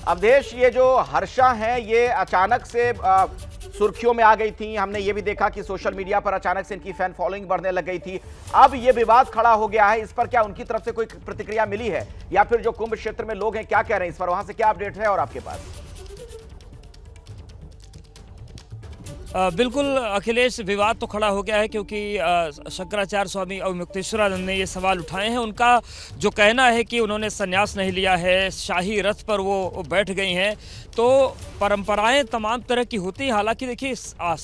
अवधेश, ये जो हर्षा हैं ये अचानक से सुर्खियों में आ गई थी। हमने ये भी देखा कि सोशल मीडिया पर अचानक से इनकी फैन फॉलोइंग बढ़ने लग गई थी। अब ये विवाद खड़ा हो गया है, इस पर क्या उनकी तरफ से कोई प्रतिक्रिया मिली है, या फिर जो कुंभ क्षेत्र में लोग हैं क्या कह रहे हैं इस पर, वहां से क्या अपडेट है और आपके पास? बिल्कुल अखिलेश, विवाद तो खड़ा हो गया है क्योंकि शंकराचार्य स्वामी अवमुक्तेश्वरानंद ने ये सवाल उठाए हैं। उनका जो कहना है कि उन्होंने संन्यास नहीं लिया है, शाही रथ पर वो बैठ गई हैं। तो परंपराएं तमाम तरह की होती हैं। हालांकि देखिए,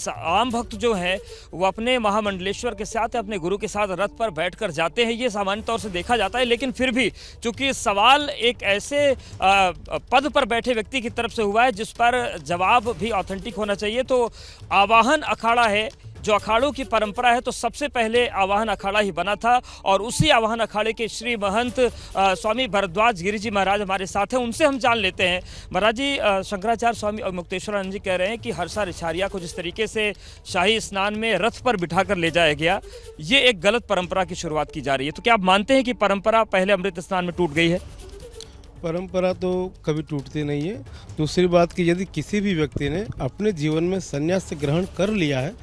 आम भक्त जो हैं वो अपने महामंडलेश्वर के साथ, अपने गुरु के साथ रथ पर बैठकर जाते हैं, ये सामान्य तौर से देखा जाता है। लेकिन फिर भी चूंकि सवाल एक ऐसे पद पर बैठे व्यक्ति की तरफ से हुआ है जिस पर जवाब भी ऑथेंटिक होना चाहिए, तो आवाहन अखाड़ा है, जो अखाड़ों की परंपरा है, तो सबसे पहले आवाहन अखाड़ा ही बना था। और उसी आवाहन अखाड़े के श्री महंत स्वामी भरद्वाज गिरि जी महाराज हमारे साथ हैं, उनसे हम जान लेते हैं। महाराज जी, शंकराचार्य स्वामी अवमुक्तेश्वरानंद जी कह रहे हैं कि हर्षा रिछारिया को जिस तरीके से शाही स्नान में रथ पर बिठाकर ले जाया गया, ये एक गलत परंपरा की शुरुआत की जा रही है। तो क्या आप मानते हैं कि परंपरा पहले अमृत स्नान में टूट गई है? परंपरा तो कभी टूटती नहीं है। दूसरी बात कि यदि किसी भी व्यक्ति ने अपने जीवन में संन्यास ग्रहण कर लिया है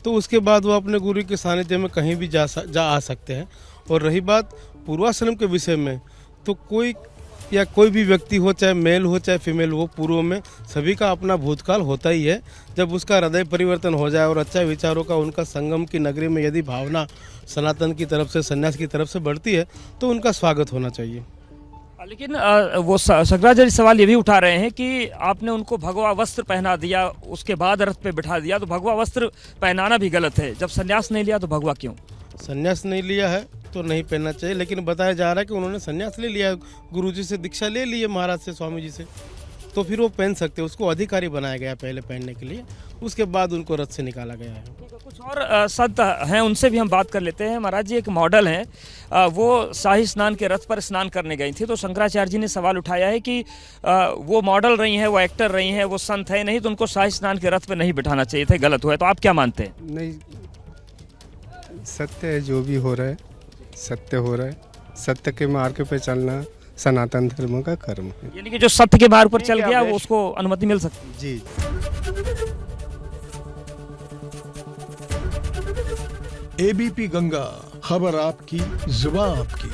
तो उसके बाद वो अपने गुरु के सानिध्य में कहीं भी जा आ सकते हैं। और रही बात पूर्वाश्रम के विषय में, तो कोई भी व्यक्ति हो, चाहे मेल हो चाहे फीमेल हो, पूर्व में सभी का अपना भूतकाल होता ही है। जब उसका हृदय परिवर्तन हो जाए और अच्छा विचारों का उनका संगम की नगरी में यदि भावना सनातन की तरफ से, संन्यास की तरफ से बढ़ती है तो उनका स्वागत होना चाहिए। लेकिन वो शंकराचार्य सवाल ये भी उठा रहे हैं कि आपने उनको भगवा वस्त्र पहना दिया, उसके बाद रथ पे बिठा दिया, तो भगवा वस्त्र पहनाना भी गलत है। जब संन्यास नहीं लिया तो भगवा क्यों? संन्यास नहीं लिया है तो नहीं पहनना चाहिए, लेकिन बताया जा रहा है कि उन्होंने संन्यास ले लिया, गुरुजी से दीक्षा ले ली है, महाराज से, स्वामी जी से, तो फिर वो पहन सकते हैं। उसको अधिकारी बनाया गया पहले पहनने के लिए, उसके बाद उनको रथ से निकाला गया है। कुछ और संत हैं, उनसे भी हम बात कर लेते हैं। महाराज जी, एक मॉडल हैं, वो शाही स्नान के रथ पर स्नान करने गई थी, तो शंकराचार्य जी ने सवाल उठाया है कि वो मॉडल रही हैं, वो एक्टर रही हैं, वो संत है नहीं, तो उनको शाही स्नान के रथ पर नहीं बिठाना चाहिए था, गलत हुआ है। तो आप क्या मानते हैं? नहीं, सत्य है, जो भी हो रहा है सत्य हो रहा है। सत्य के मार्ग पे चलना सनातन धर्म का कर्म है। यानी कि जो सत्य के मार्ग पर चल गया वो उसको अनुमति मिल सकती है। जी। एबीपी गंगा, खबर आपकी, जुबान आपकी।